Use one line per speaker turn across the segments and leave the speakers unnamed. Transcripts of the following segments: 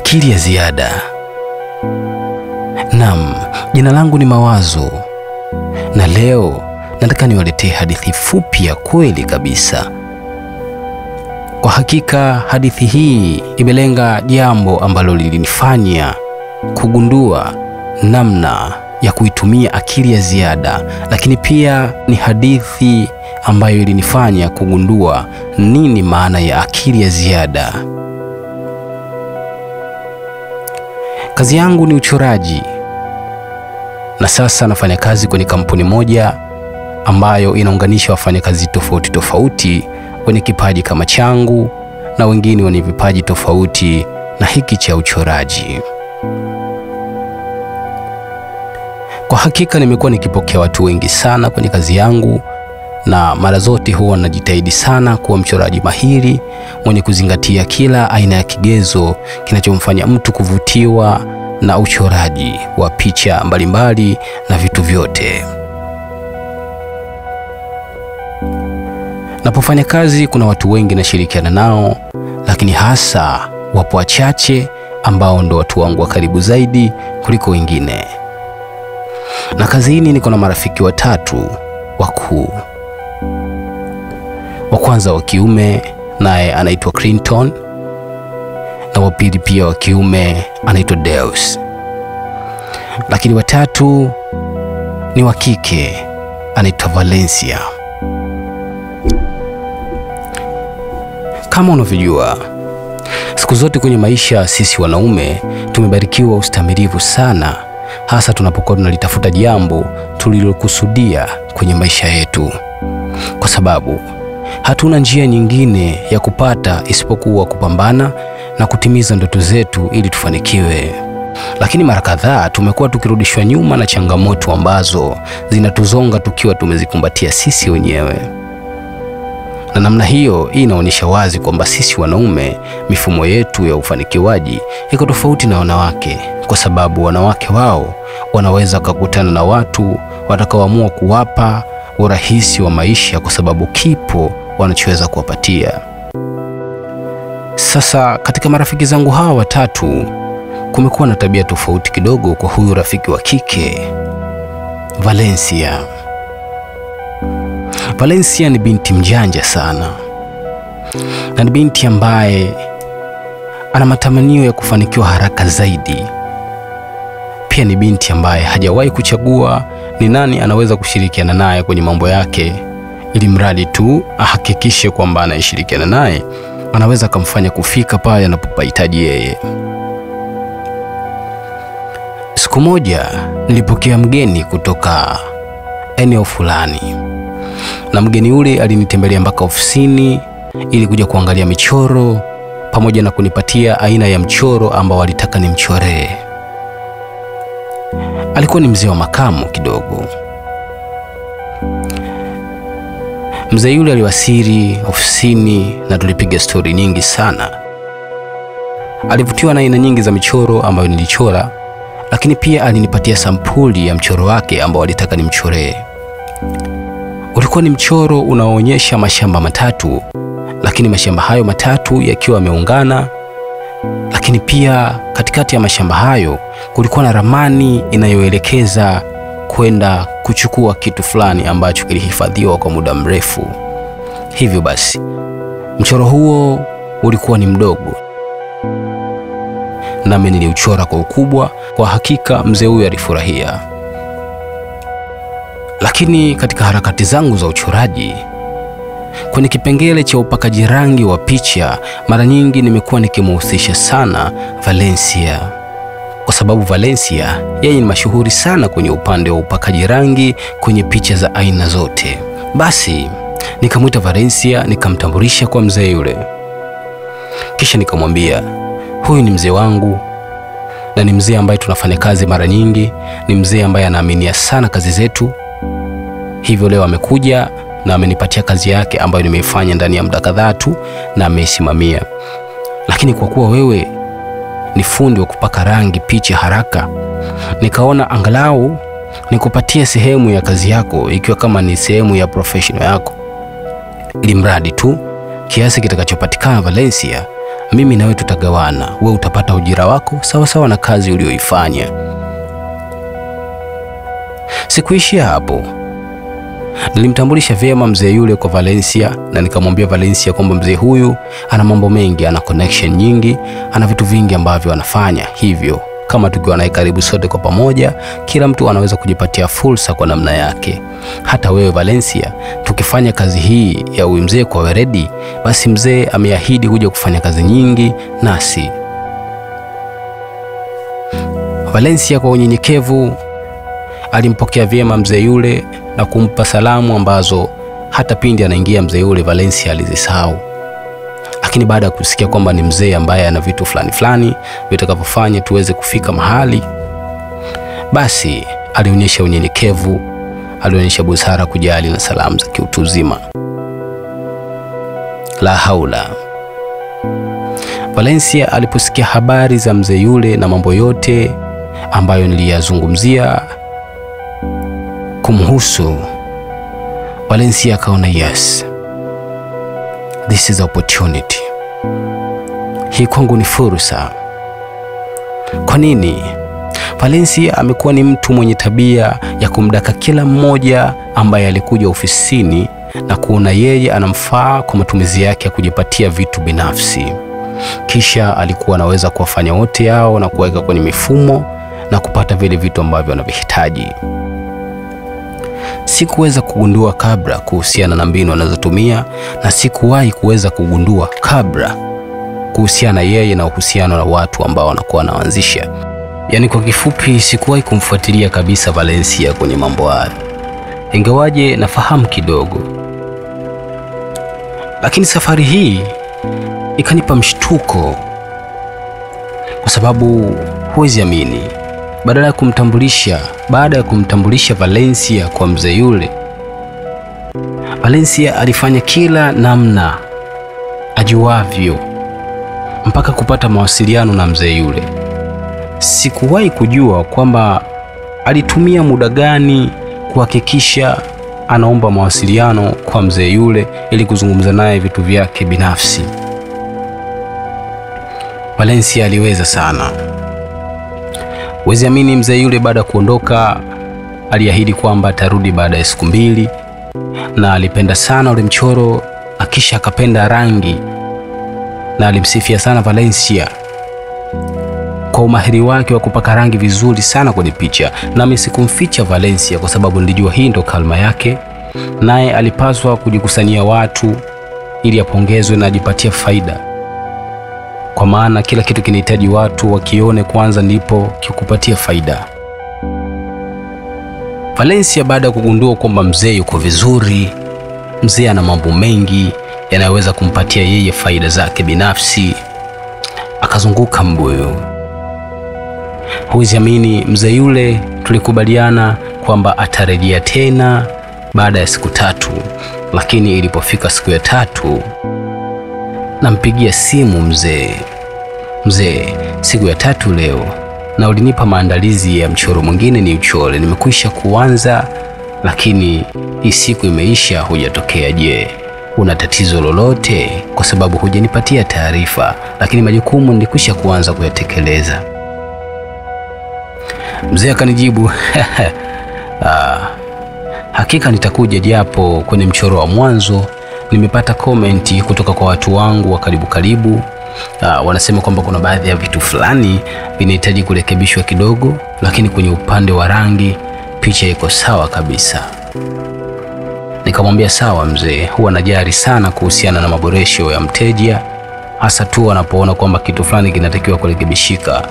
Akili ya ziada. Naam, jina langu ni Mawazo. Na leo nataka niwaletee hadithi fupi ya kweli kabisa. Kwa hakika hadithi hii imelenga jambo ambalo lilinifanya kugundua namna ya kuitumia akili ya ziada, lakini pia ni hadithi ambayo ilinifanya kugundua nini maana ya akili ya ziada. Kazi yangu ni uchoraji, na sasa nafanya kazi kwenye kampuni moja ambayo inaunganisha wafanyakazi tofauti tofauti wenye kipaji kama changu na wengine wenye vipaji tofauti na hiki cha uchoraji. Kwa hakika nimekuwa nikipokea watu wengi sana kwenye kazi yangu, na mara zote huwa najitahidi sana kuwa mchoraji mahiri mwenye kuzingatia kila aina ya kigezo kinachomfanya mtu kuvutiwa na uchoraji wa picha mbalimbali na vitu vyote. Napofanya kazi kuna watu wengi nashirikiana nao, lakini hasa wapo wachache ambao ndo watu wangu wa karibu zaidi kuliko wengine. Na kazini niko na marafiki watatu wakuu. Wa kwanza wa kiume naye anaitwa Clinton, na wa pili pia wa kiume anaitwa Deus. Lakini watatu ni wa kike, anaitwa Valencia. Kama unavyojua, siku zote kwenye maisha sisi wanaume tumebarikiwa ustamilivu sana, hasa tunapokuwa tunalitafuta jambo tulilokusudia kwenye maisha yetu, kwa sababu hatuna njia nyingine ya kupata isipokuwa kupambana na kutimiza ndoto zetu ili tufanikiwe. Lakini mara kadhaa tumekuwa tukirudishwa nyuma na changamoto ambazo zinatuzonga tukiwa tumezikumbatia sisi wenyewe. Na namna hiyo inaonyesha wazi kwamba sisi wanaume mifumo yetu ya ufanikiwaji iko tofauti na wanawake, kwa sababu wanawake wao wanaweza kukutana na watu watakaoamua kuwapa urahisi wa maisha kwa sababu kipo wanachoweza kuwapatia. Sasa katika marafiki zangu hawa watatu kumekuwa na tabia tofauti kidogo kwa huyu rafiki wa kike, Valencia. Valencia ni binti mjanja sana, na ni binti ambaye ana matamanio ya kufanikiwa haraka zaidi. Pia ni binti ambaye hajawahi kuchagua ni nani anaweza kushirikiana naye kwenye mambo yake, ili mradi tu ahakikishe kwamba anayeshirikiana naye anaweza kumfanya kufika pale anapopahitaji yeye. Siku moja nilipokea mgeni kutoka eneo fulani, na mgeni ule alinitembelea mpaka ofisini ili kuja kuangalia michoro pamoja na kunipatia aina ya mchoro ambao alitaka nimchoree. Alikuwa ni mzee wa makamo kidogo. Mzee yule aliwasili ofisini na tulipiga stori nyingi sana. Alivutiwa na aina nyingi za michoro ambayo nilichora, lakini pia alinipatia sampuli ya mchoro wake ambao alitaka nimchoree. Ulikuwa ni mchoro unaoonyesha mashamba matatu, lakini mashamba hayo matatu yakiwa yameungana, lakini pia katikati ya mashamba hayo kulikuwa na ramani inayoelekeza kwenda kuchukua kitu fulani ambacho kilihifadhiwa kwa muda mrefu. Hivyo basi, mchoro huo ulikuwa ni mdogo, nami niliuchora kwa ukubwa. Kwa hakika mzee huyo alifurahia. Lakini katika harakati zangu za uchoraji, kwenye kipengele cha upakaji rangi wa picha, mara nyingi nimekuwa nikimhusisha sana Valencia, kwa sababu Valencia yeye ni mashuhuri sana kwenye upande wa upakaji rangi kwenye picha za aina zote. Basi nikamwita Valencia, nikamtambulisha kwa mzee yule, kisha nikamwambia huyu ni mzee wangu, na ni mzee ambaye tunafanya kazi mara nyingi, ni mzee ambaye anaaminia sana kazi zetu. Hivyo leo amekuja na amenipatia kazi yake ambayo nimeifanya ndani ya muda kadhaa tu na ameisimamia. Lakini kwa kuwa wewe ni fundi wa kupaka rangi picha haraka, nikaona angalau nikupatie sehemu ya kazi yako ikiwa kama ni sehemu ya professional yako, ili mradi tu kiasi kitakachopatikana Valencia mimi na wewe tutagawana, wewe utapata ujira wako sawa sawa na kazi uliyoifanya. Sikuishia hapo. Nilimtambulisha vyema mzee yule kwa Valencia na nikamwambia Valencia kwamba mzee huyu ana mambo mengi, ana connection nyingi, ana vitu vingi ambavyo anafanya. Hivyo kama tukiwa naye karibu sote kwa pamoja, kila mtu anaweza kujipatia fursa kwa namna yake. Hata wewe Valencia, tukifanya kazi hii ya huyu mzee kwa weledi, basi mzee ameahidi kuja kufanya kazi nyingi nasi. Valencia kwa unyenyekevu alimpokea vyema mzee yule na kumpa salamu ambazo hata pindi anaingia mzee yule Valencia alizisahau. Lakini baada ya kusikia kwamba ni mzee ambaye ana vitu fulani vitakavyofanya tuweze kufika mahali, basi alionyesha unyenyekevu, alionyesha busara, kujali na salamu za kiutu uzima. La haula. Valencia aliposikia habari za mzee yule na mambo yote ambayo niliyazungumzia kumhusu, Valencia akaona yes, this is opportunity. Hii kwangu ni fursa. Kwa nini? Valencia amekuwa ni mtu mwenye tabia ya kumdaka kila mmoja ambaye alikuja ofisini na kuona yeye anamfaa kwa matumizi yake ya kujipatia vitu binafsi. Kisha alikuwa anaweza kuwafanya wote hao na kuweka kwenye mifumo na kupata vile vitu ambavyo anavihitaji. Sikuweza kugundua kabla kuhusiana na mbinu anazotumia, na sikuwahi kuweza kugundua kabla kuhusiana yeye na uhusiano na watu ambao wanakuwa wanaanzisha. Yaani kwa kifupi, sikuwahi kumfuatilia kabisa Valencia kwenye mambo haya, ingawaje nafahamu kidogo. Lakini safari hii ikanipa mshtuko, kwa sababu huwezi amini, baada ya kumtambulisha Valencia kwa mzee yule, Valencia alifanya kila namna ajuavyo mpaka kupata mawasiliano na mzee yule. Sikuwahi kujua kwamba alitumia muda gani kuhakikisha anaomba mawasiliano kwa mzee yule ili kuzungumza naye vitu vyake binafsi. Valencia aliweza sana. Wezi amini, mzee yule baada kuondoka aliahidi kwamba atarudi baada ya siku 2, na alipenda sana ule mchoro, akisha akapenda rangi, na alimsifia sana Valencia kwa umahiri wake wa kupaka rangi vizuri sana kwenye picha. Nami sikumficha Valencia kwa sababu nilijua hii ndo kalma yake, naye alipaswa kujikusanyia watu ili apongezwe na ajipatie faida, kwa maana kila kitu kinahitaji watu wakione kwanza ndipo kikupatia faida. Valencia baada ya kugundua kwamba mzee yuko vizuri, mzee ana mambo mengi yanayoweza kumpatia yeye faida zake binafsi, akazunguka mbuyu. Huwezi amini, mzee yule tulikubaliana kwamba atarejea tena baada ya siku 3, lakini ilipofika siku ya 3 nampigia simu mzee, siku ya 3 leo, na ulinipa maandalizi ya mchoro mwingine ni uchore, nimekwisha kuanza, lakini hii siku imeisha, hujatokea. Je, una tatizo lolote? Kwa sababu hujanipatia taarifa, lakini majukumu nilikwisha kuanza kuyatekeleza. Mzee akanijibu hakika nitakuja, japo kwenye mchoro wa mwanzo nimepata komenti kutoka kwa watu wangu wa karibu. Wanasema kwamba kuna baadhi ya vitu fulani vinahitaji kurekebishwa kidogo, lakini kwenye upande wa rangi picha iko sawa kabisa. Nikamwambia sawa mzee, huwa najali sana kuhusiana na maboresho ya mteja, hasa tu anapoona kwamba kitu fulani kinatakiwa kurekebishika,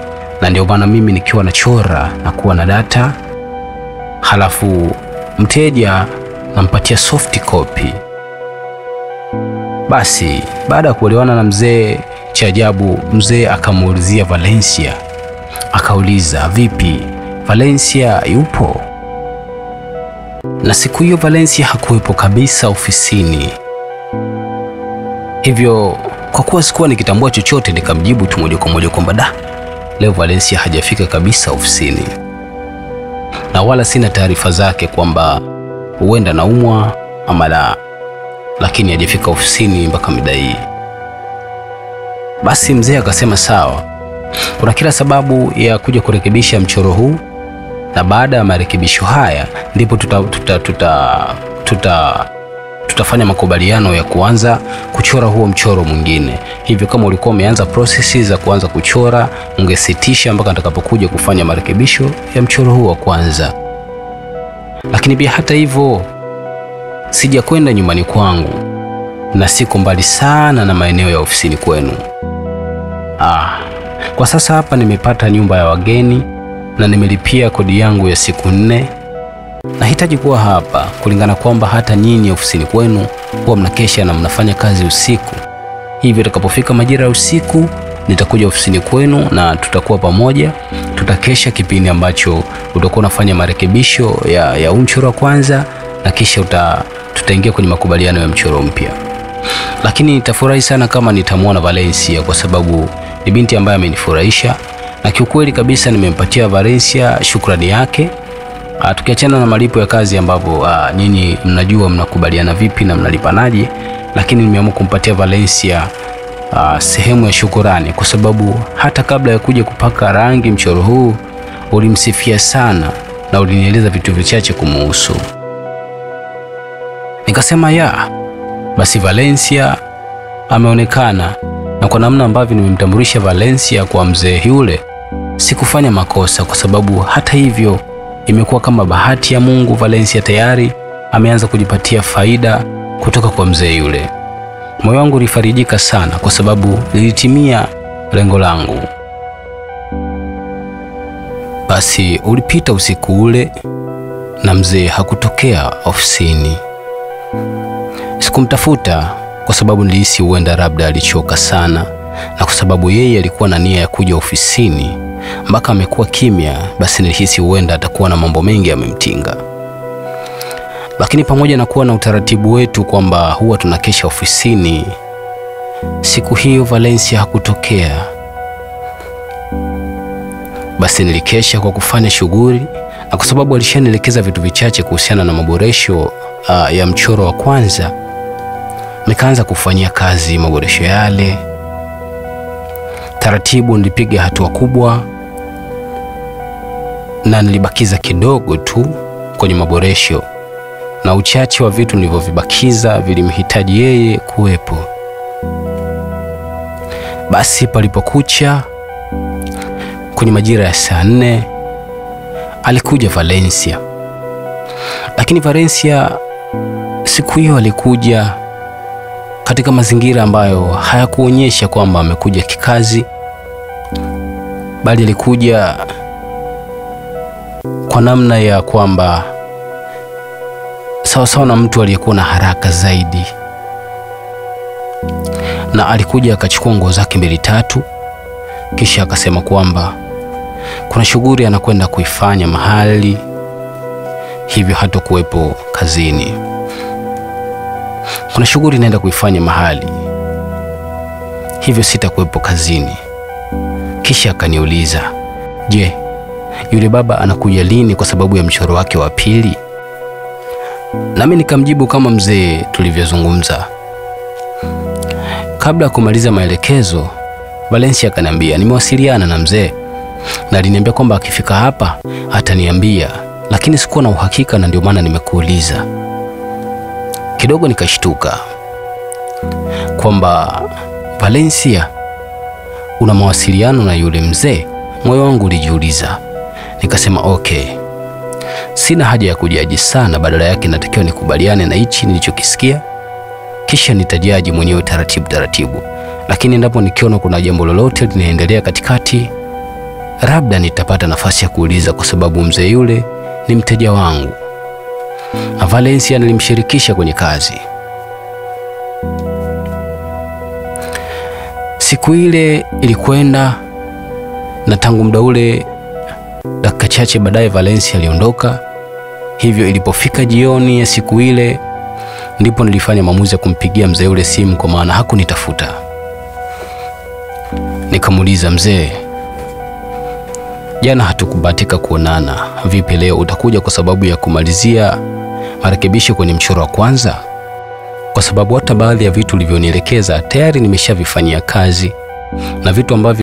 na ndio maana mimi nikiwa nachora na kuwa na data, halafu mteja nampatia soft copy. Basi baada ya kuelewana na mzee, cha ajabu mzee akamuulizia Valencia, akauliza vipi, Valencia yupo? Na siku hiyo Valencia hakuwepo kabisa ofisini. Hivyo kwa kuwa sikuwa nikitambua chochote, nikamjibu tu moja kwa moja kwamba leo Valencia hajafika kabisa ofisini, na wala sina taarifa zake kwamba huenda naumwa ama la, lakini hajafika ofisini mpaka mida hii. Basi mzee akasema sawa, kuna kila sababu ya kuja kurekebisha mchoro huu, na baada ya marekebisho haya ndipo tutafanya makubaliano ya kuanza kuchora huo mchoro mwingine. Hivyo kama ulikuwa umeanza prosesi za kuanza kuchora, ungesitisha mpaka nitakapokuja kufanya marekebisho ya mchoro huu wa kwanza. Lakini pia hata hivyo sijakwenda nyumbani kwangu na siko mbali sana na maeneo ya ofisini kwenu. Kwa sasa hapa nimepata nyumba ya wageni na nimelipia kodi yangu ya siku 4. Nahitaji kuwa hapa kulingana kwamba hata nyinyi ofisini kwenu huwa mnakesha na mnafanya kazi usiku. Hivyo itakapofika majira ya usiku nitakuja ofisini kwenu na tutakuwa pamoja, tutakesha kipindi ambacho utakuwa unafanya marekebisho ya mchoro wa kwanza, na kisha tutaingia kwenye makubaliano ya mchoro mpya. Lakini nitafurahi sana kama nitamwona Valencia, kwa sababu ni binti ambaye amenifurahisha, na kiukweli kabisa nimempatia Valencia shukrani yake. Tukiachana na malipo ya kazi ambapo nyinyi mnajua mnakubaliana vipi na mnalipanaje, lakini nimeamua kumpatia Valencia sehemu ya shukrani, kwa sababu hata kabla ya kuja kupaka rangi mchoro huu ulimsifia sana na ulinieleza vitu vichache kumuhusu. Nikasema basi Valencia ameonekana, na kwa namna ambavyo nimemtambulisha Valencia kwa mzee yule sikufanya makosa, kwa sababu hata hivyo imekuwa kama bahati ya Mungu. Valencia tayari ameanza kujipatia faida kutoka kwa mzee yule. Moyo wangu ulifarijika sana kwa sababu nilitimia lengo langu. Basi ulipita usiku ule na mzee hakutokea ofisini. Sikumtafuta kwa sababu nilihisi huenda labda alichoka sana, na kwa sababu yeye alikuwa na nia ya kuja ofisini mpaka amekuwa kimya, basi nilihisi huenda atakuwa na mambo mengi yamemtinga. Lakini pamoja na kuwa na utaratibu wetu kwamba huwa tunakesha ofisini, siku hiyo Valencia hakutokea. Basi nilikesha kwa kufanya shughuli, na kwa sababu alishanielekeza vitu vichache kuhusiana na maboresho ya mchoro wa kwanza, nikaanza kufanyia kazi maboresho yale. Taratibu nilipiga hatua kubwa na nilibakiza kidogo tu kwenye maboresho, na uchache wa vitu nilivyovibakiza vilimhitaji yeye kuwepo. Basi palipokucha kwenye majira ya saa 4 alikuja Valencia. Lakini Valencia siku hiyo alikuja katika mazingira ambayo hayakuonyesha kwamba amekuja kikazi, bali alikuja kwa namna ya kwamba sawa na mtu aliyekuwa na haraka zaidi. Na alikuja akachukua nguo zake 2-3, kisha akasema kwamba kuna shughuli anakwenda kuifanya mahali, hivyo hatakuwepo kazini. Kuna shughuli naenda kuifanya mahali, hivyo sitakuwepo kazini. Kisha akaniuliza, je, yule baba anakuja lini kwa sababu ya mchoro wake wa pili? Nami nikamjibu kama mzee tulivyozungumza. Kabla ya kumaliza maelekezo, Valencia akaniambia nimewasiliana na mzee na aliniambia kwamba akifika hapa ataniambia, lakini sikuwa na uhakika na ndio maana nimekuuliza. Kidogo nikashtuka kwamba Valencia una mawasiliano na yule mzee. Moyo wangu ulijiuliza. Nikasema okay, sina haja ya kujaji sana, badala yake natakiwa nikubaliane na hichi nilichokisikia, kisha nitajaji mwenyewe taratibu. Lakini endapo nikiona kuna jambo lolote linaendelea katikati, labda nitapata nafasi ya kuuliza, kwa sababu mzee yule ni mteja wangu. Na Valencia nilimshirikisha kwenye kazi. Siku ile ilikwenda, na tangu muda ule dakika chache baadaye Valencia aliondoka. Hivyo ilipofika jioni ya siku ile, ndipo nilifanya maamuzi ya kumpigia mzee yule simu, kwa maana hakunitafuta. Nikamuuliza, mzee, jana hatukubahatika kuonana, vipi leo utakuja kwa sababu ya kumalizia marekebisho kwenye mchoro wa kwanza? Kwa sababu hata baadhi ya vitu ulivyonielekeza tayari nimeshavifanyia kazi na vitu ambavyo